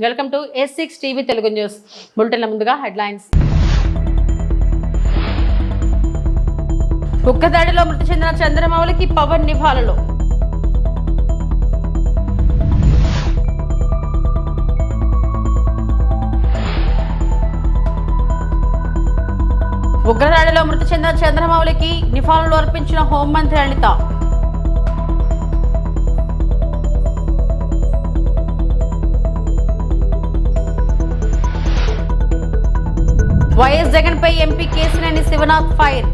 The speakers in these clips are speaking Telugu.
Welcome to S6 TV Telugu news బులెటిన్ల ముందుగా హెడ్లైన్స్. ఉక్కదాడిలో మృతి చెందిన చంద్రమౌళికి పవన్ నివాళులు. ఉగ్రదాడిలో మృతి చెందిన చంద్రమౌళికి నివాళులు అర్పించిన హోంమంత్రి అనిత. వైఎస్ జగన్ పై ఎంపీ కేసినేని శివనాథ్ ఫైర్.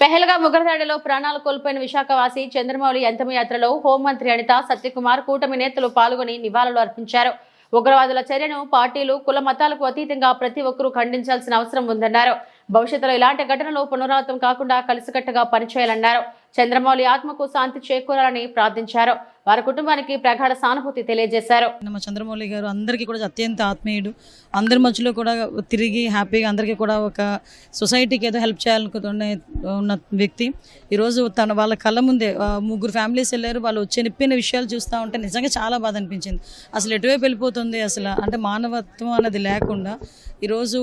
పెహల్గాం ఉగ్రదాడిలో ప్రాణాలు కోల్పోయిన విశాఖవాసి చంద్రమౌళి అంతిమయాత్రలో హోంమంత్రి అనిత, సత్యకుమార్, కూటమి నేతలు పాల్గొని నివాళులు అర్పించారు. ఉగ్రవాదుల చర్యను పార్టీలు, కుల మతాలకు అతీతంగా ప్రతి ఒక్కరూ ఖండించాల్సిన అవసరం ఉందన్నారు. భవిష్యత్తులో ఇలాంటి ఘటనలు పునరావృతం కాకుండా కలిసికట్టుగా పనిచేయాలన్నారు. చంద్రమౌళి ఆత్మకు శాంతి చేకూరాలని ప్రార్థించారు. వారి కుటుంబానికి ప్రగాఢ సానుభూతి తెలియజేశారు. మా చంద్రమౌళి గారు అందరికీ కూడా అత్యంత ఆత్మీయుడు. అందరి మధ్యలో కూడా తిరిగి హ్యాపీగా అందరికీ కూడా ఒక సొసైటీకి ఏదో హెల్ప్ చేయాలనుకుంటున్న ఉన్న వ్యక్తి. ఈరోజు వాళ్ళ కళ్ళ ముందే 3 ఫ్యామిలీస్ వెళ్ళారు. వాళ్ళు వచ్చే నిప్పిన విషయాలు చూస్తూ ఉంటే నిజంగా చాలా బాధ అనిపించింది. అసలు ఎటువైపు వెళ్ళిపోతుంది అసలు అంటే మానవత్వం అన్నది లేకుండా ఈరోజు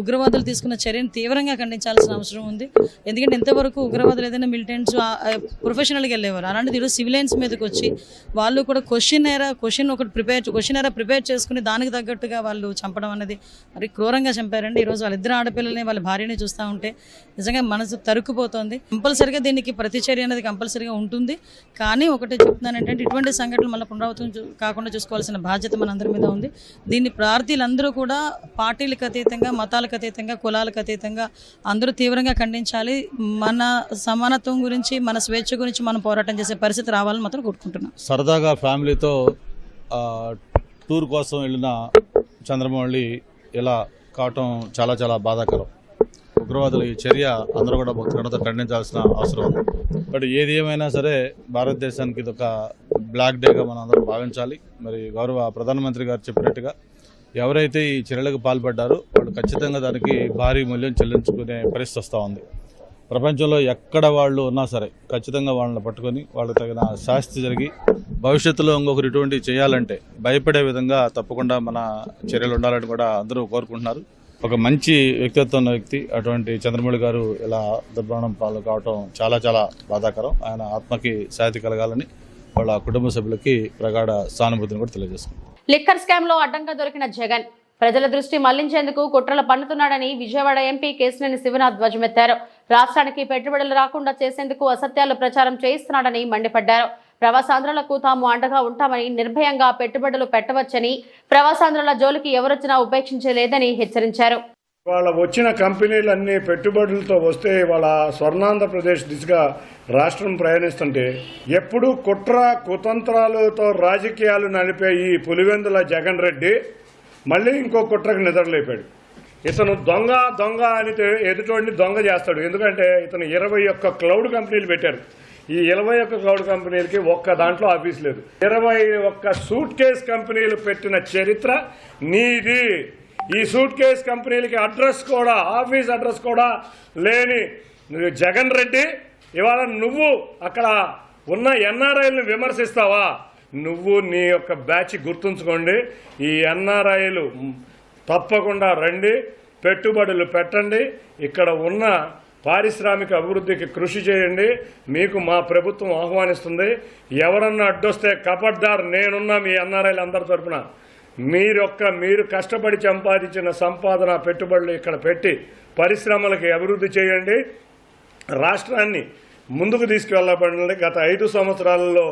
ఉగ్రవాదులు తీసుకున్న చర్యను తీవ్రంగా ఖండించాల్సిన అవసరం ఉంది. ఎందుకంటే ఇంతవరకు ఉగ్రవాదులు ఏదైనా మిలిటెంట్స్ ప్రొఫెషనల్గా వెళ్ళేవారు. అలాంటిది ఈరోజు సివిలియన్స్ మీదకి వచ్చి వాళ్ళు కూడా క్వశ్చన్ ప్రిపేర్ చేసుకుని దానికి తగ్గట్టుగా వాళ్ళు చంపడం అనేది మరి క్రూరంగా చంపారండి. ఈరోజు వాళ్ళిద్దరు ఆడపిల్లల్ని వాళ్ళ భార్యని చూస్తూ ఉంటే నిజంగా మనసు తరుక్కుపోతుంది. కంపల్సరిగా దీనికి ప్రతిచర్య అనేది కంపల్సరిగా ఉంటుంది. కానీ ఒకటే చెప్తున్నాను ఏంటంటే ఇటువంటి సంఘటనలు మళ్ళీ పునరావృతం కాకుండా చూసుకోవాల్సిన బాధ్యత మనందరి మీద ఉంది. దీన్ని ప్రార్థీలందరూ కూడా పార్టీలకు అతీతంగా, మతాలకు అతీతంగా, కులాలకు అతీతంగా అందరూ తీవ్రంగా ఖండించాలి. మన సమానత్వం గురించి, మన స్వేచ్ఛ గురించి మనం పోరాటం చేసే పరిస్థితి రావాలని మాత్రం కోరుకుంటున్నాం. సరదాగా ఫ్యామిలీతో టూర్ కోసం వెళ్ళిన చంద్రమౌళి ఇలా కావటం చాలా చాలా బాధాకరం. ఉగ్రవాదుల ఈ చర్య అందరూ కూడా భక్తులతో ఖండించాల్సిన అవసరం ఉంది. బట్ ఏది ఏమైనా సరే భారతదేశానికి ఇది ఒక బ్లాక్ డేగా మనం అందరం భావించాలి. మరి గౌరవ ప్రధానమంత్రి గారు చెప్పినట్టుగా ఎవరైతే ఈ చర్యలకు పాల్పడ్డారో వాళ్ళు ఖచ్చితంగా దానికి భారీ మూల్యం చెల్లించుకునే పరిస్థితి వస్తూ ఉంది. ప్రపంచంలో ఎక్కడ వాళ్ళు ఉన్నా సరే ఖచ్చితంగా వాళ్ళని పట్టుకొని వాళ్ళకి తగిన శాస్తి జరిగి భవిష్యత్తులో ఇంకొకరు ఇటువంటివి చేయాలంటే భయపడే విధంగా తప్పకుండా మన చర్యలు ఉండాలని కూడా అందరూ కోరుకుంటున్నారు. ఒక మంచి వ్యక్తిత్వం ఉన్న వ్యక్తి అటువంటి చంద్రమౌళి గారు ఇలా దుర్మరణం పాలు కావటం చాలా చాలా బాధాకరం. ఆయన ఆత్మకి శాంతి కలగాలని వాళ్ళ కుటుంబ సభ్యులకి ప్రగాఢ సానుభూతిని కూడా తెలియజేసుకుంటారు. లిక్కర్ స్కామ్ లో అడ్డంగా దొరికిన జగన్ ప్రజల దృష్టి మళ్లించేందుకు కుట్రలు పన్నుతున్నాడని విజయవాడ ఎంపీ కేసినేని శివనాథ్ ధ్వజమెత్తారు. రాష్ట్రానికి పెట్టుబడులు రాకుండా చేసేందుకు అసత్యాలు ప్రచారం చేయిస్తున్నాడని మండిపడ్డారు. ప్రవాసాంధ్రులకు తాము అండగా ఉంటామని, నిర్భయంగా పెట్టుబడులు పెట్టవచ్చని, ప్రవాసాంధ్రుల జోలికి ఎవరొచ్చినా ఉపేక్షించలేదని హెచ్చరించారు. వాళ్ళ వచ్చిన కంపెనీలన్నీ పెట్టుబడులతో వస్తే వాళ్ళ స్వర్ణాంధ్రప్రదేశ్ దిశగా రాష్ట్రం ప్రయాణిస్తుంటే ఎప్పుడూ కుట్ర కుతంత్రాలతో రాజకీయాలు నడిపే ఈ పులివెందుల జగన్ రెడ్డి మళ్ళీ ఇంకో కుట్రకు నిద్రలేపాడు. ఇతను దొంగ దొంగ అని ఎదుటోడిని దొంగ చేస్తాడు. ఎందుకంటే ఇతను 21 క్లౌడ్ కంపెనీలు పెట్టారు. ఈ 21 క్లౌడ్ కంపెనీలకి ఒక్క దాంట్లో ఆఫీస్ లేదు. 21 సూట్ కేస్ కంపెనీలు పెట్టిన చరిత్ర నీది. ఈ సూట్ కేస్ కంపెనీలకి అడ్రస్ కూడా, ఆఫీస్ అడ్రస్ కూడా లేని జగన్ రెడ్డి ఇవాళ నువ్వు అక్కడ ఉన్న ఎన్ఆర్ఐలను విమర్శిస్తావా? నువ్వు నీ యొక్క బ్యాచ్ గుర్తుంచుకోండి. ఈ ఎన్ఆర్ఐలు తప్పకుండా రండి, పెట్టుబడులు పెట్టండి, ఇక్కడ ఉన్న పారిశ్రామిక అభివృద్ధికి కృషి చేయండి. మీకు మా ప్రభుత్వం ఆహ్వానిస్తుంది. ఎవరన్నా అడ్డొస్తే కబడ్దార్, నేనున్నా మీ ఎన్ఆర్ఐలు అందరి తరఫున. మీరు కష్టపడి సంపాదించిన సంపాదన పెట్టుబడులు ఇక్కడ పెట్టి పరిశ్రమలకి అభివృద్ధి చేయండి. రాష్ట్రాన్ని ముందుకు తీసుకువెళ్ళబడి గత 5 సంవత్సరాలలో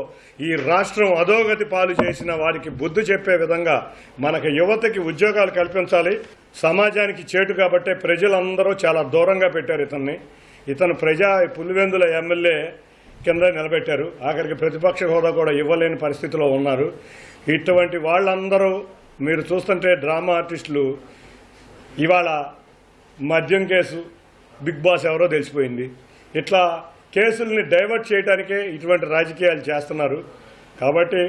ఈ రాష్ట్రం అధోగతి పాలు చేసిన వారికి బుద్ధి చెప్పే విధంగా మనకు యువతకి ఉద్యోగాలు కల్పించాలి. సమాజానికి చేటు కాబట్టే ప్రజలందరూ చాలా దూరంగా పెట్టారు ఇతన్ని. ఇతను పులివెందుల ఎమ్మెల్యే కింద నిలబెట్టారు. ఆఖరికి ప్రతిపక్ష హోదా కూడా ఇవ్వలేని పరిస్థితిలో ఉన్నారు. ఇటువంటి వాళ్ళందరూ మీరు చూస్తుంటే డ్రామా ఆర్టిస్టులు ఇవాళ మద్యం కేసు, బిగ్ బాస్ ఎవరో తెలిసిపోయింది. ఇట్లా కేసుల్ని డైవర్ట్ చేయడానికే ఇటువంటి రాజకీయాలు చేస్తున్నారు. కాబట్టి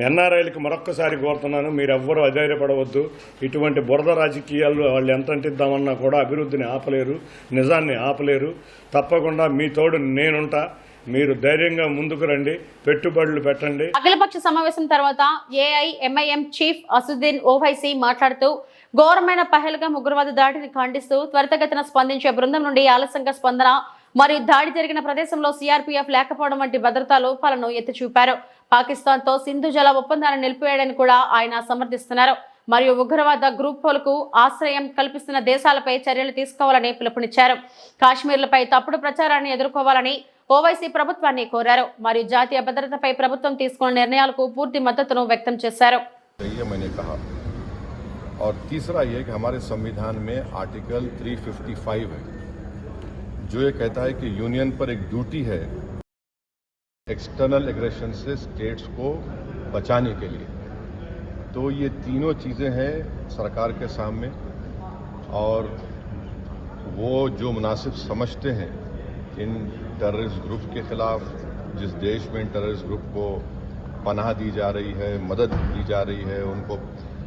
ఎన్ఆర్ఐలకు మరొక్కసారి కోరుతున్నాను, మీరు ఎవ్వరూ అధైర్యపడవద్దు. ఇటువంటి బురద రాజకీయాలు వాళ్ళు ఎంత అంటిద్దామన్నా కూడా అభివృద్ధిని ఆపలేరు, నిజాన్ని ఆపలేరు. తప్పకుండా మీ తోడు నేనుంటా. మీరు ధైర్యంగా ముందుకు రండి, పెట్టుబడులు పెట్టండి. అఖిలపక్ష సమావేశం తర్వాత ఏఐఎంఐఎం చీఫ్ అసుద్దీన్ ఓవైసీ మాట్లాడుతూ ఘోరమైన పహల్గామ్ ఉగ్రవాద దాడిని ఖండిస్తూ త్వరితగతిన స్పందించే బృందం నుండి ఆలస్యంగా స్పందన మరియు దాడి జరిగిన ప్రదేశంలో సిఆర్పీఎఫ్ లేకపోవడం వంటి భద్రతా లోపాలను ఎత్తి చూపారు. పాకిస్తాన్ తో సింధు జల ఒప్పందాన్ని నిలిపివేయడాన్ని కూడా ఆయన సమర్థిస్తున్నారు. మరియు ఉగ్రవాద గ్రూపులకు ఆశ్రయం కల్పిస్తున్న దేశాలపై చర్యలు తీసుకోవాలని పిలుపునిచ్చారు. కాశ్మీర్లపై తప్పుడు ప్రచారాన్ని ఎదుర్కోవాలని ఓవైసీ ప్రభుత్వాన్ని కోరారు. మరియు జాతీయ భద్రతపై ప్రభుత్వం తీసుకున్న నిర్ణయాలకు పూర్తి మద్దతును వ్యక్తం చేశారు. और तीसरा ये कि हमारे संविधान में आर्टिकल 355 है जो ये कहता है कि यूनियन पर एक ड्यूटी है एक्सटर्नल एग्रेशन से स्टेट्स को बचाने के लिए। तो ये तीनों चीज़ें हैं सरकार के सामने और वो जो मुनासिब समझते हैं इन टेररिस्ट ग्रुप के खिलाफ, जिस देश में इन टेररिस्ट ग्रुप को पनाह दी जा रही है, मदद दी जा रही है, उनको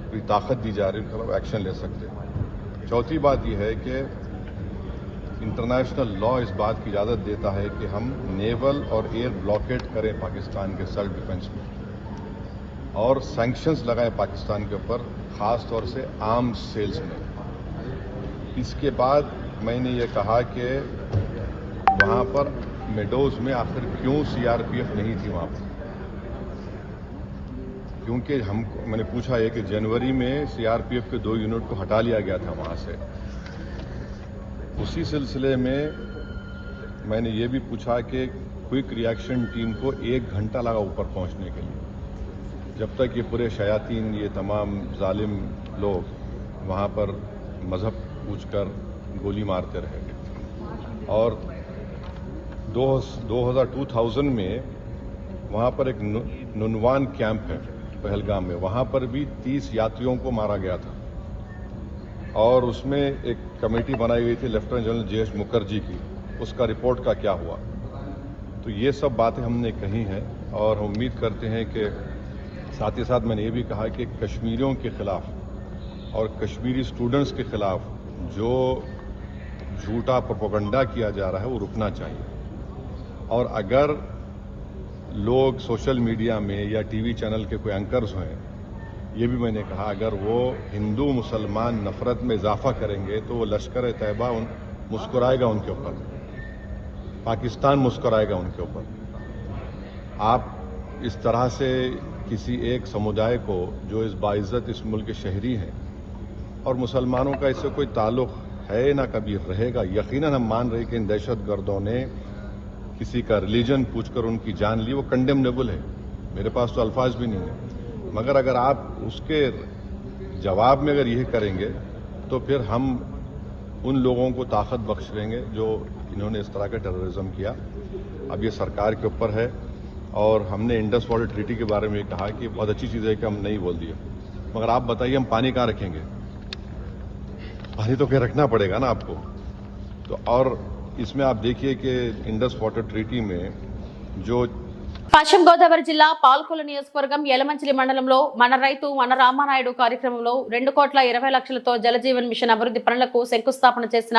पूरी ताकत दी जा रही है, उनके खिलाफ एक्शन ले सकते हैं। चौथी बात यह है कि इंटरनेशनल लॉ इस बात की इजाज़त देता है कि हम नेवल और एयर ब्लॉकेट करें पाकिस्तान के सेल्फ डिफेंस में और सैंक्शंस लगाएं पाकिस्तान के ऊपर, ख़ास तौर से आर्म्स सेल्स में। इसके बाद मैंने ये कहा कि वहाँ पर मेडोज में आखिर क्यों सीआरपीएफ नहीं थी वहाँ पर, क्योंकि मैंने पूछा है कि जनवरी में सीआरपीएफ के 2 यूनिट को हटा लिया गया था वहाँ से। उसी सिलसिले में मैंने ये भी पूछा कि क्विक रिएक्शन टीम को 1 घंटा लगा ऊपर पहुँचने के लिए, जब तक ये पूरे शयातीन, ये तमाम जालिम लोग वहाँ पर मज़हब पूछकर गोली मारते रहे। और 2000 में वहाँ पर एक नुनवान कैंप है पहलगाम में, वहाँ पर भी 30 यात्रियों को मारा गया था और उसमें एक कमेटी बनाई गई थी लेफ्टिनेंट जनरल JH मुखर्जी की, उसका रिपोर्ट का क्या हुआ। तो ये सब बातें हमने कही हैं और हम उम्मीद करते हैं कि साथ ही साथ मैंने ये भी कहा कि कश्मीरियों के ख़िलाफ़ और कश्मीरी स्टूडेंट्स के ख़िलाफ़ जो झूठा प्रोपेगेंडा किया जा रहा है वो रुकना चाहिए। और अगर लोग सोशल मीडिया में या टीवी चैनल के कोई एंकर्स हैं, ये भी मैंने कहा, अगर वो हिंदू मुसलमान नफरत में इजाफा करेंगे तो वो लश्कर तैयबा मुस्कुराएगा उनके ऊपर, पाकिस्तान मुस्कुराएगा उनके ऊपर। आप इस तरह से किसी एक समुदाय को जो इस बाइज़्ज़त इस मुल्क के शहरी हैं और मुसलमानों का इससे कोई ताल्लुक़ है ना कभी रहेगा, यकीनन हम मान रहे कि इन दहशतगर्दों ने किसी का रिलीजन पूछकर उनकी जान ली, वो कंडेमनेबल है, मेरे पास तो अल्फाज भी नहीं है। मगर अगर आप उसके जवाब में अगर यही करेंगे तो फिर हम उन लोगों को ताकत बख्श देंगे जो इन्होंने इस तरह का टेररिज्म किया। अब ये सरकार के ऊपर है और हमने इंडस वाटर ट्रीटी के बारे में कहा कि बहुत अच्छी चीज़ है कि हम नहीं बोल दिए, मगर आप बताइए हम पानी कहाँ रखेंगे? पानी तो कहीं रखना पड़ेगा ना आपको। तो और इसमें आप देखिए कि इंडस वाटर ट्रीटी में जो పశ్చిమ గోదావరి జిల్లా పాల్కొల్లు నియోజకవర్గం యలమంచిలి మండలంలో మన రైతు మన రామానాయుడు కార్యక్రమంలో 2,20,00,000తో జలజీవన్ మిషన్ అభివృద్ధి పనులకు శంకుస్థాపన చేసిన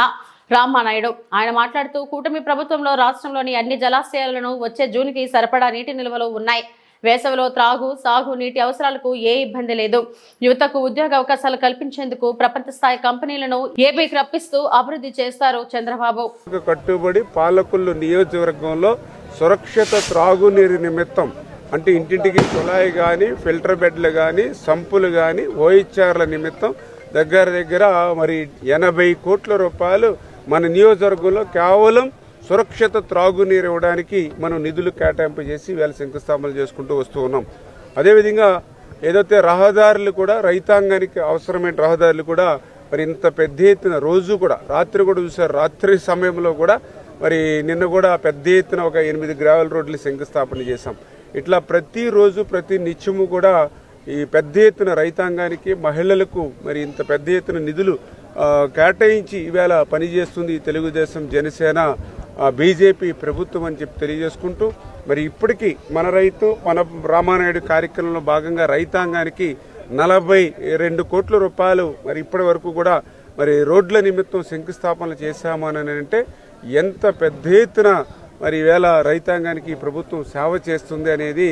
రామానాయుడు ఆయన మాట్లాడుతూ కూటమి ప్రభుత్వంలో రాష్ట్రంలోని అన్ని జలాశయాలను వచ్చే జూన్కి సరిపడా నీటి నిల్వలు ఉన్నాయి. వేసవిలో త్రాగు సాగు నీటి అవసరాలకు ఏ ఇబ్బంది లేదు. యువతకు ఉద్యోగ అవకాశాలు కల్పించేందుకు ప్రపంచ స్థాయి కంపెనీలను ఏపీకి రప్పిస్తూ అభివృద్ధి చేస్తారు చంద్రబాబు. కట్టుబడి పాలకొల్లు నియోజకవర్గంలో సురక్షిత త్రాగునీరు నిమిత్తం అంటే ఇంటింటికి కుళాయి కానీ ఫిల్టర్ బెడ్లు కానీ సంపులు కానీ ఓహెచ్ఆర్ల నిమిత్తం దగ్గర మరి 80 కోట్ల రూపాయలు మన నియోజకవర్గంలో కేవలం సురక్షిత త్రాగునీరు ఇవ్వడానికి మనం నిధులు కేటాయింపు చేసి వేళ శంకుస్థాపనలు చేసుకుంటూ వస్తూ ఉన్నాం. అదేవిధంగా ఏదైతే రహదారులు కూడా రైతాంగానికి అవసరమైన రహదారులు కూడా మరి ఇంత పెద్ద ఎత్తున రోజు కూడా రాత్రి కూడా చూసారు, రాత్రి సమయంలో కూడా మరి నిన్న కూడా పెద్ద ఎత్తున ఒక 8 గ్రావెల్ రోడ్లు శంకుస్థాపన చేశాం. ఇట్లా ప్రతిరోజు ప్రతి నిత్యము కూడా ఈ పెద్ద ఎత్తున రైతాంగానికి మహిళలకు మరి ఇంత పెద్ద ఎత్తున నిధులు కేటాయించి ఈవేళ పనిచేస్తుంది తెలుగుదేశం జనసేన బీజేపీ ప్రభుత్వం అని చెప్పి తెలియజేసుకుంటూ మరి ఇప్పటికీ మన రైతు మన రామానాయుడు కార్యక్రమంలో భాగంగా రైతాంగానికి 42 కోట్ల రూపాయలు మరి ఇప్పటి వరకు కూడా మరి రోడ్ల నిమిత్తం శంకుస్థాపనలు చేశామని అంటే ఎంత పెద్ద ఎత్తున మరి ఈవేళ రైతాంగానికి ఈ ప్రభుత్వం సేవ చేస్తుంది అనేది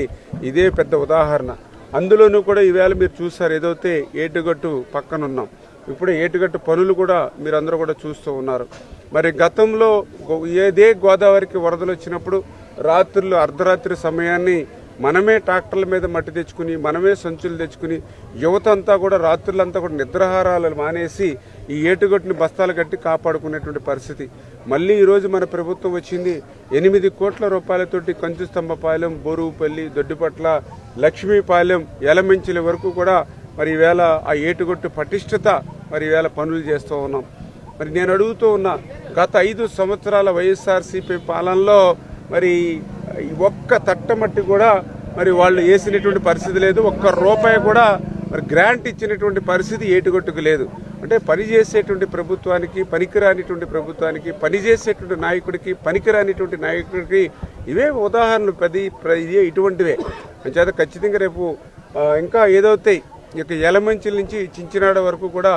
ఇదే పెద్ద ఉదాహరణ. అందులోనూ కూడా ఈవేళ మీరు చూస్తారు, ఏదైతే ఏటుగట్టు పక్కన ఉన్నాం, ఇప్పుడు ఏటుగట్టు పనులు కూడా మీరందరూ కూడా చూస్తూ ఉన్నారు. మరి గతంలో ఏదే గోదావరికి వరదలు వచ్చినప్పుడు రాత్రులు అర్ధరాత్రి సమయాన్ని మనమే ట్రాక్టర్ల మీద మట్టి తెచ్చుకుని, మనమే సంచులు తెచ్చుకుని, యువత అంతా కూడా రాత్రులంతా కూడా నిద్రాహారాలు మానేసి ఈ ఏటుగట్టుని బస్తాలు కట్టి కాపాడుకునేటువంటి పరిస్థితి. మళ్ళీ ఈరోజు మన ప్రభుత్వం వచ్చింది. 8 కోట్ల రూపాయలతోటి కంచుస్తంభపాలెం, బోరువుపల్లి, దొడ్డిపట్ల, లక్ష్మీపాలెం, ఎలమెంచిల వరకు కూడా మరి ఈవేళ ఆ ఏటుగట్టు పటిష్టత మరి ఈవేళ పనులు చేస్తూ ఉన్నాం. మరి నేను అడుగుతూ ఉన్నా, గత 5 సంవత్సరాల వైఎస్ఆర్సీపీ పాలనలో మరి ఒక్క తట్టమట్టి కూడా మరి వాళ్ళు వేసినటువంటి పరిస్థితి లేదు. ఒక్క రూపాయి కూడా మరి గ్రాంట్ ఇచ్చినటువంటి పరిస్థితి ఏటుగట్టుకు లేదు. అంటే పనిచేసేటువంటి ప్రభుత్వానికి, పనికిరానిటువంటి ప్రభుత్వానికి, పనిచేసేటువంటి నాయకుడికి, పనికిరానిటువంటి నాయకుడికి ఇవే ఉదాహరణలు. ఇదే ఇటువంటివే. అంచేత ఖచ్చితంగా రేపు ఇంకా ఏదైతే ఇక యలమంచిల నుంచి చించినాడ వరకు కూడా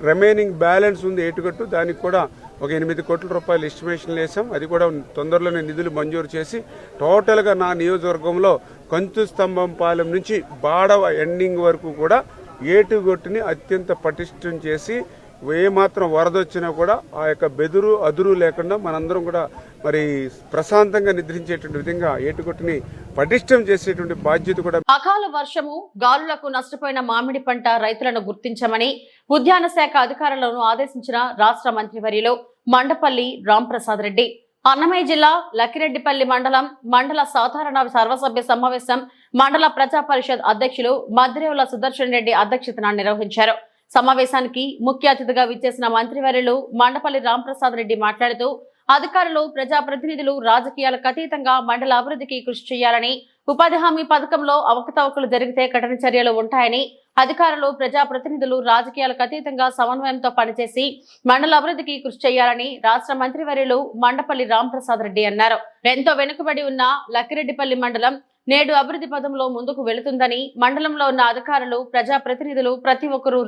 రిమైనింగ్ బ్యాలెన్స్ ఉంది ఏటుగట్టు, దానికి కూడా ఒక 8 కోట్ల రూపాయలు ఎస్టిమేషన్లు వేసాం. అది కూడా తొందరలోనే నిధులు మంజూరు చేసి టోటల్గా నా నియోజకవర్గంలో కంచుస్తంభంపాలెం నుంచి బాడవ ఎండింగ్ వరకు కూడా ఏటుగట్టుని అత్యంత పటిష్టం చేసి ఏమాత్రం వరద వచ్చినా కూడా ఆ యొక్క బెదురు అదురు లేకుండా మనందరం కూడా మరి ప్రశాంతంగా నిద్రించేటువంటి విధంగా ఏటుగట్టుని పటిష్టం చేసేటువంటి బాధ్యత కూడా. అకాల వర్షము, గాలులకు నష్టపోయిన మామిడి పంట రైతులను గుర్తించమని ఉద్యాన శాఖ అధికారులను ఆదేశించిన రాష్ట్ర మంత్రివర్యులు మండపల్లి రాంప్రసాద్ రెడ్డి. అన్నమయ్య జిల్లా లక్కిరెడ్డిపల్లి మండల సాధారణ సర్వసభ్య సమావేశం మండల ప్రజా పరిషత్ అధ్యక్షులు మద్రేవుల సుదర్శన్ రెడ్డి అధ్యక్షతన నిర్వహించారు. సమావేశానికి ముఖ్య అతిథిగా విచ్చేసిన మంత్రివర్యులు మండపల్లి రాంప్రసాద్ రెడ్డి మాట్లాడుతూ అధికారులు, ప్రజాప్రతినిధులు రాజకీయాలకు అతీతంగా మండల అభివృద్ధికి కృషి చేయాలని, ఉపాధి హామీ పథకంలో అవకతవకలు జరిగితే కఠిన చర్యలు ఉంటాయని, అధికారులు, ప్రజాప్రతినిధులు రాజకీయాలకు అతీతంగా సమన్వయంతో పనిచేసి మండల అభివృద్ధికి కృషి చేయాలని రాష్ట్ర మంత్రివర్యులు మండపల్లి రాంప్రసాద్ రెడ్డి అన్నారు. ఎంతో వెనుకబడి ఉన్న లక్కిరెడ్డిపల్లి మండలం నేడు అభివృద్ధి పథంలో ముందుకు వెళుతుందని, మండలంలో ఉన్న అధికారులు, ప్రజాప్రతినిధులు ప్రతి ఒక్కరూ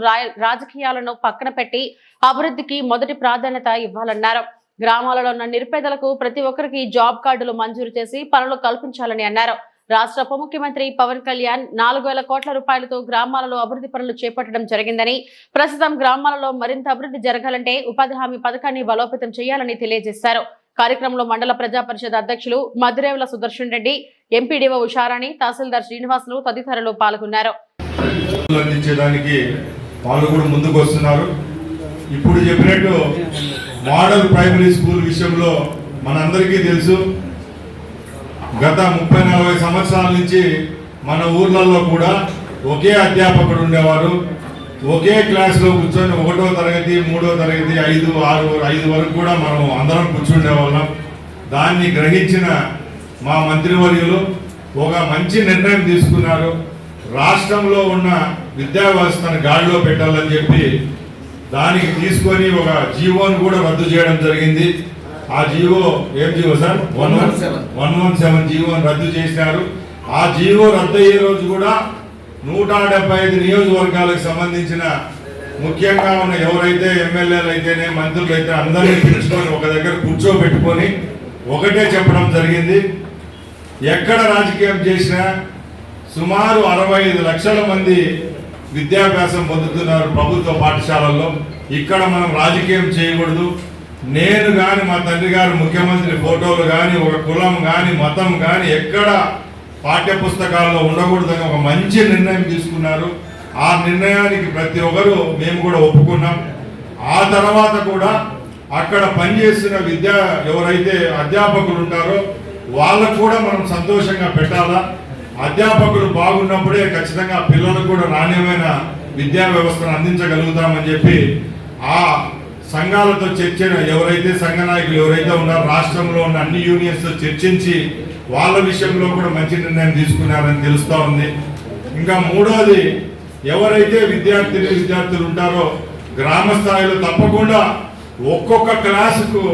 రాజకీయాలను పక్కన పెట్టి అభివృద్ధికి మొదటి ప్రాధాన్యత ఇవ్వాలన్నారు. గ్రామాలలో ఉన్న నిరుపేదలకు ప్రతి ఒక్కరికి జాబ్ కార్డులు మంజూరు చేసి పనులు కల్పించాలని అన్నారు. రాష్ట్ర ఉప ముఖ్యమంత్రి పవన్ కళ్యాణ్ 4,000 కోట్ల రూపాయలతో గ్రామాలలో అభివృద్ధి పనులు చేపట్టడం జరిగిందని, ప్రస్తుతం గ్రామాలలో మరింత అభివృద్ధి జరగాలంటే ఉపాధి హామీ పథకాన్ని బలోపేతం చేయాలని తెలియజేశారు. కార్యక్రమంలో మండల ప్రజా పరిషత్ అధ్యక్షులు మద్రేవుల సుదర్శన్ రెడ్డి, ఎంపీడీఓ ఉషారాణి, తహసీల్దార్ శ్రీనివాసులు తదితరులు పాల్గొన్నారు. ముందుకు వస్తున్నారు. ఇప్పుడు చెప్పినట్టు మోడల్ ప్రైమరీ స్కూల్ విషయంలో మనందరికీ తెలుసు, గత 30-40 సంవత్సరాల నుంచి మన ఊర్లలో కూడా ఒకే అధ్యాపకుడు ఉండేవారు. ఒకే క్లాస్లో కూర్చొని 1వ తరగతి, 3వ తరగతి, 5, 6, 5 వరకు కూడా మనం అందరం కూర్చుండేవాళ్ళం. దాన్ని గ్రహించిన మా మంత్రివర్యులు ఒక మంచి నిర్ణయం తీసుకున్నారు. రాష్ట్రంలో ఉన్న విద్యా వ్యవస్థను గాడిలో పెట్టాలని చెప్పి దానికి తీసుకొని ఒక జీవోను కూడా రద్దు చేయడం జరిగింది. ఆ జీవో ఏం జీవో సార్? 117 జీవోను రద్దు చేసినారు. ఆ జీవో రద్దు అయ్యే రోజు కూడా 175 నియోజకవర్గాలకు సంబంధించిన ముఖ్యంగా ఉన్న ఎవరైతే ఎమ్మెల్యేలు అయితేనే, మంత్రులు అయితే అందరినీ పిలుచుకొని ఒక దగ్గర కూర్చోబెట్టుకొని ఒకటే చెప్పడం జరిగింది. ఎక్కడ రాజకీయం చేసినా సుమారు 65 లక్షల మంది విద్యాభ్యాసం పొందుతున్నారు ప్రభుత్వ పాఠశాలల్లో. ఇక్కడ మనం రాజకీయం చేయకూడదు. నేను కానీ, మా తండ్రి గారు ముఖ్యమంత్రి ఫోటోలు కానీ, ఒక కులం కానీ, మతం కానీ ఎక్కడ పాఠ్య పుస్తకాల్లో ఉండకూడదని ఒక మంచి నిర్ణయం తీసుకున్నారు. ఆ నిర్ణయానికి ప్రతి ఒక్కరు మేము కూడా ఒప్పుకున్నాం. ఆ తర్వాత కూడా అక్కడ పనిచేస్తున్న ఎవరైతే అధ్యాపకులు ఉంటారో వాళ్ళకు కూడా మనం సంతోషంగా పెట్టాలా. అధ్యాపకులు బాగున్నప్పుడే ఖచ్చితంగా పిల్లలకు కూడా నాణ్యమైన విద్యా వ్యవస్థను అందించగలుగుతామని చెప్పి ఆ సంఘాలతో ఎవరైతే సంఘ నాయకులు ఎవరైతే ఉన్నారో రాష్ట్రంలో ఉన్న అన్ని యూనియన్స్తో చర్చించి వాళ్ళ విషయంలో కూడా మంచి నిర్ణయం తీసుకున్నారని తెలుస్తూ ఉంది. ఇంకా మూడోది, ఎవరైతే విద్యార్థులు ఉంటారో గ్రామ స్థాయిలో తప్పకుండా ఒక్కొక్క క్లాసుకు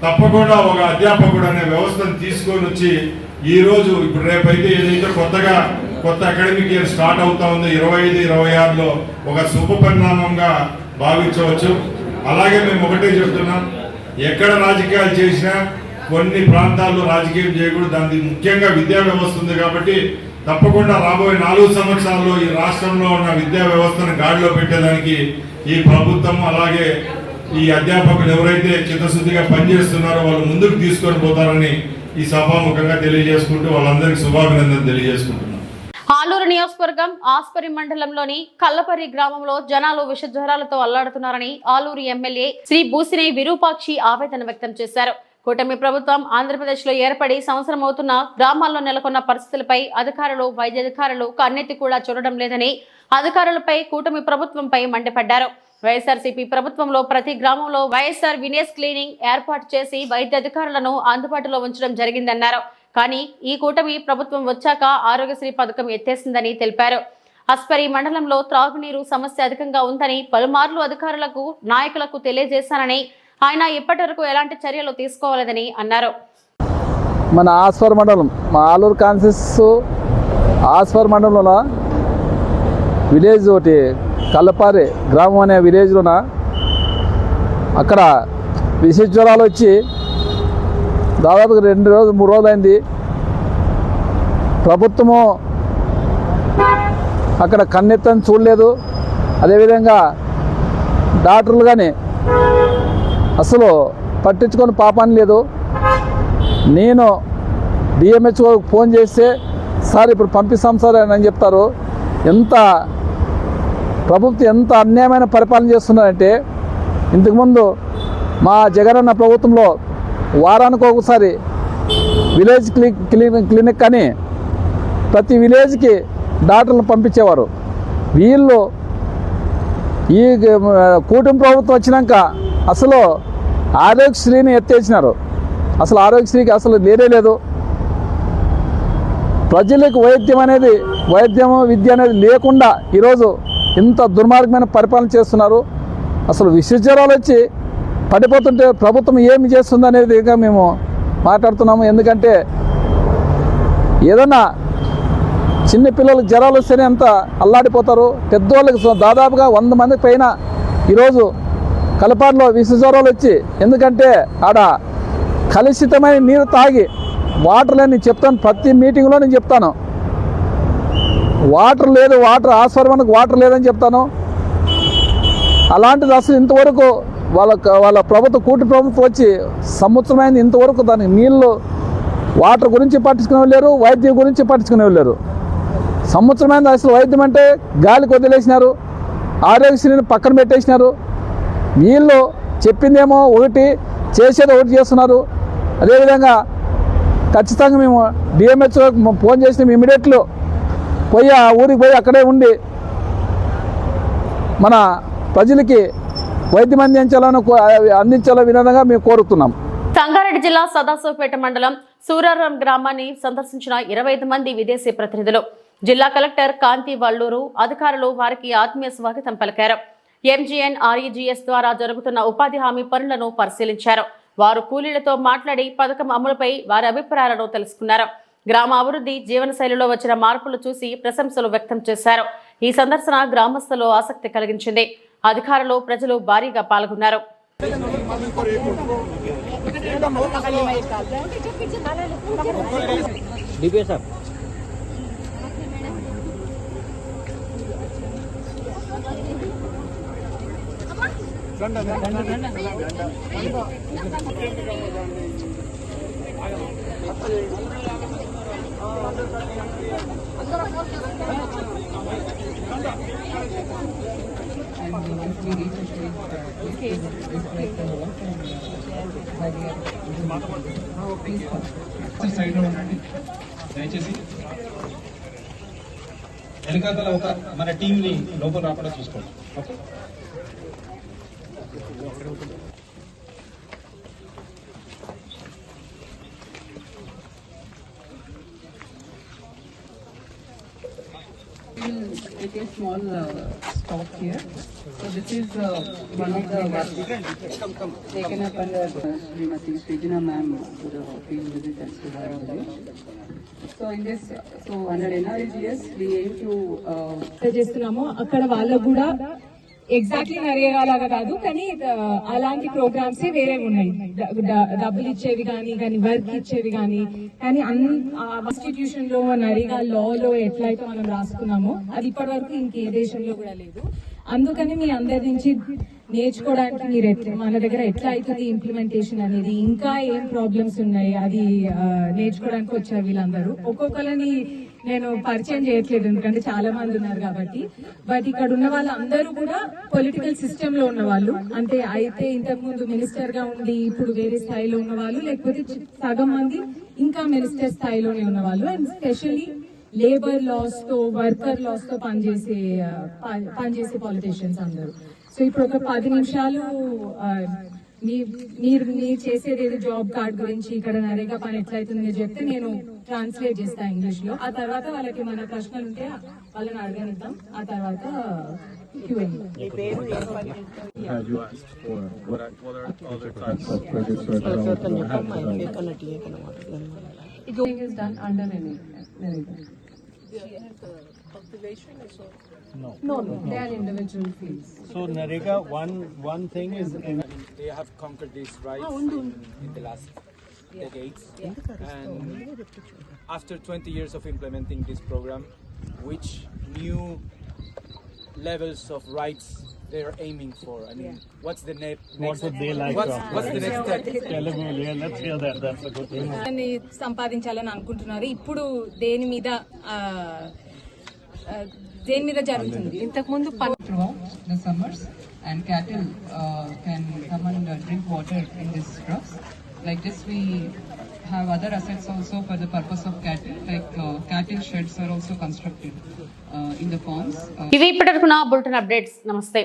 తప్పకుండా ఒక అధ్యాపకుడు అనే వ్యవస్థను తీసుకొని వచ్చి ఈరోజు ఇప్పుడు రేపైతే ఏదైతే కొత్త అకాడమిక్ ఇయర్ స్టార్ట్ అవుతా ఉందో 25-26లో ఒక శుభ పరిణామంగా భావించవచ్చు. అలాగే మేము ఒకటే చెప్తున్నాం, ఎక్కడ రాజకీయాలు చేసినా కొన్ని ప్రాంతాల్లో రాజకీయం చేయకూడదు. దానికి ముఖ్యంగా విద్యా వ్యవస్థ ఉంది కాబట్టి తప్పకుండా రాబోయే 4 సంవత్సరాల్లో ఈ రాష్ట్రంలో ఉన్న విద్యా వ్యవస్థను గాడిలో పెట్టేదానికి ఈ ప్రభుత్వం అలాగే ఈ అధ్యాపకులు ఎవరైతే చిత్తశుద్ధిగా పనిచేస్తున్నారో వాళ్ళు ముందుకు తీసుకొని పోతారని ఈ సభాముఖంగా తెలియజేసుకుంటూ వాళ్ళందరికీ శుభాభినందనలు తెలియజేసుకుంటున్నాను. ఆలూరు నియోజకవర్గం ఆస్పరి మండలంలోని కల్లపర్రి గ్రామంలో జనాలు విష జ్వరాలతో అల్లాడుతున్నారని ఆలూరు ఎమ్మెల్యే శ్రీ బూసినే విరూపాక్షి ఆవేదన వ్యక్తం చేశారు. కూటమి ప్రభుత్వం ఆంధ్రప్రదేశ్ లో ఏర్పడి సంవత్సరం అవుతున్న గ్రామాల్లో నెలకొన్న పరిస్థితులపై అధికారులు వైద్యాధికారులు కన్నెత్తి కూడా చూడడం లేదని అధికారులపై కూటమి ప్రభుత్వంపై మండిపడ్డారు. వైఎస్ఆర్సీపీ ప్రభుత్వంలో ప్రతి గ్రామంలో వైఎస్ఆర్ వినేస్ క్లీనింగ్ ఏర్పాటు చేసి వైద్యాధికారులను అందుబాటులో ఉంచడం జరిగిందన్నారు. కానీ ఈ కూటమి ప్రభుత్వం వచ్చాక ఆరోగ్యశ్రీ పథకం ఎత్తేసిందని తెలిపారు. అస్పరి మండలంలో త్రాగునీరు సమస్య అధికంగా ఉందని పలుమార్లు అధికారులకు నాయకులకు తెలియజేశానని ఆయన ఇప్పటి వరకు ఎలాంటి చర్యలు తీసుకోవాలని అన్నారు. మన ఆస్పర్ మండలం మా ఆలూరు కాన్సెస్ ఆస్పర్ మండలంలో విలేజ్ ఒకటి కల్లపారి గ్రామం అనే విలేజ్లోన అక్కడ విష జ్వరాలు వచ్చి దాదాపుగా 2 రోజులు 3 రోజులు అయింది. ప్రభుత్వము అక్కడ కన్నెత్తని చూడలేదు. అదేవిధంగా డాక్టర్లు కానీ అసలు పట్టించుకొని పాపాన్ని లేదు. నేను డిఎంహెచ్ఓ ఫోన్ చేస్తే సార్ ఇప్పుడు పంపిస్తాం సార్ అని చెప్తారు. ఎంత ప్రభుత్వం ఎంత అన్యాయమైన పరిపాలన చేస్తున్నారంటే, ఇంతకుముందు మా జగనన్న ప్రభుత్వంలో వారానికి ఒకసారి విలేజ్ క్లినిక్ అని ప్రతి విలేజ్కి డాక్టర్లను పంపించేవారు. వీళ్ళు ఈ కూటమి ప్రభుత్వం వచ్చినాక అసలు ఆరోగ్యశ్రీని ఎత్తేసినారు. అసలు ఆరోగ్యశ్రీకి అసలు లేదు. ప్రజలకు వైద్యము విద్య అనేది లేకుండా ఈరోజు ఇంత దుర్మార్గమైన పరిపాలన చేస్తున్నారు. అసలు విష జ్వరాలు వచ్చి పడిపోతుంటే ప్రభుత్వం ఏమి చేస్తుంది అనేది ఇంకా మేము మాట్లాడుతున్నాము. ఎందుకంటే ఏదన్నా చిన్నపిల్లలకు జ్వరాలు వస్తేనే అంత అల్లాడిపోతారు. పెద్దవాళ్ళకి దాదాపుగా 100 మందికి పైన ఈరోజు కలపాడులో విష జ్వరాలు వచ్చి, ఎందుకంటే ఆడ కలుషితమైన నీరు తాగి వాటర్ లేని చెప్తాను, ప్రతి మీటింగ్లో నేను చెప్తాను. వాటర్ లేదు, ఆస్పర్మనకు వాటర్ లేదని చెప్తాను. అలాంటిది అసలు ఇంతవరకు వాళ్ళ ప్రభుత్వం కూటమి ప్రభుత్వం వచ్చి సంవత్సరమైంది, ఇంతవరకు దానికి నీళ్ళు వాటర్ గురించి పట్టించుకునే లేరు, వైద్యం గురించి పట్టించుకునే లేరు. సంవత్సరమైంది. అసలు వైద్యం అంటే గాలికి వదిలేసినారు, ఆరోగ్యశ్రీని పక్కన పెట్టేసినారు. వీళ్ళు చెప్పిందేమో ఒకటి, చేసేది ఒకటి చేస్తున్నారు. అదేవిధంగా ఖచ్చితంగా మేము డిఎంహెచ్ఓకి ఫోన్ చేసినాం. ఇమీడియట్లో పోయి ఆ ఊరికి పోయి అక్కడే ఉండి మన ప్రజలకి వైద్యం అందించాల విధంగా మేము కోరుతున్నాం. సంగారెడ్డి జిల్లా సదాశివపేట మండలం సూరారం గ్రామాన్ని సందర్శించిన 25 మంది విదేశీ ప్రతినిధులు. జిల్లా కలెక్టర్ కాంతి వల్లూరు అధికారులు వారికి ఆత్మీయ స్వాగతం పలికారు. MGNREGS ద్వారా జరుగుతున్న ఉపాధి హామీ పనులను పరిశీలించారు. వారు కూలీలతో మాట్లాడి పథకం అమలుపై వారి అభిప్రాయాలను తెలుసుకున్నారు. గ్రామ అభివృద్ధి, జీవనశైలిలో వచ్చిన మార్పులు చూసి ప్రశంసలు వ్యక్తం చేశారు. ఈ సందర్శన గ్రామస్తులు ఆసక్తి కలిగించింది. అధికారులు, ప్రజలు భారీగా పాల్గొన్నారు. దయచేసి వెనకాతల ఒక మన టీంని లోపల రాకుండా చూసుకోండి. Okay. Take a small stop here. So this is one of the taken up under Srimati Srijana ma'am to the field visit and Suvaram village. So in this, under NREGS we aim to చేస్తున్నాము. అక్కడ వాళ్ళకు కూడా ఎగ్జాక్ట్లీ నరేగా లాగా కాదు, కానీ అలాంటి ప్రోగ్రామ్స్ వేరే ఉన్నాయి. డబ్బులు ఇచ్చేవి కానీ వర్క్ ఇచ్చేవి కానీ కాన్స్టిట్యూషన్ లో నరేగా లాలో ఎట్లయితే మనం రాసుకున్నామో అది ఇప్పటి వరకు ఇంకే దేశంలో కూడా లేదు. అందుకని మీ అందరి నుంచి నేర్చుకోవడానికి మీరు మన దగ్గర ఎట్లా అవుతుంది ఇంప్లిమెంటేషన్ అనేది, ఇంకా ఏం ప్రాబ్లమ్స్ ఉన్నాయి అది నేర్చుకోవడానికి వచ్చారు వీళ్ళందరూ. ఒక్కొక్కరిని నేను పరిచయం చేయట్లేదు ఎందుకంటే చాలా మంది ఉన్నారు కాబట్టి. బట్ ఇక్కడ ఉన్న వాళ్ళందరూ కూడా పొలిటికల్ సిస్టమ్ లో ఉన్న వాళ్ళు, అంటే అయితే ఇంతకు ముందు మినిస్టర్ గా ఉండి ఇప్పుడు వేరే స్థాయిలో ఉన్న వాళ్ళు, లేకపోతే సగం మంది ఇంకా మినిస్టర్ స్థాయిలోనే ఉన్న వాళ్ళు, అండ్ స్పెషల్లీ లేబర్ లాస్ తో వర్కర్ లాస్ తో పనిచేసే పాలిటీషియన్స్ అందరూ. సో ఇప్పుడు ఒక 10 నిమిషాలు మీరు చేసేది ఏదో జాబ్ కార్డ్ గురించి ఇక్కడ నరేగా పని ఎట్లయితుంది చెప్తే నేను ట్రాన్స్లేట్ చేస్తా ఇంగ్లీష్ లో. ఆ తర్వాత వాళ్ళకి మన ప్రశ్నలు ఉంటే వాళ్ళని అడగనిద్దాం. ఆ తర్వాత No, they are individual fields. So Narega, one thing is they have conquered these rights in the last decades, and after 20 years of implementing this program, which new levels of rights they are aiming for? I mean, what's the next? What would they like? What's the next step? Let's hear that. That's a good thing. సంపాదించాలని అనుకుంటున్నారు. ఇప్పుడు దేని మీద జరుగుతుంది? ఇంతకు ముందు throughout the summers, and cattle can come and drink water in these troughs. Like this, we have other assets also for the purpose of cattle, like cattle sheds are also constructed in the farms. ఇవి ఇప్పటివరకు నా బులెటిన్ అప్డేట్స్. నమస్తే.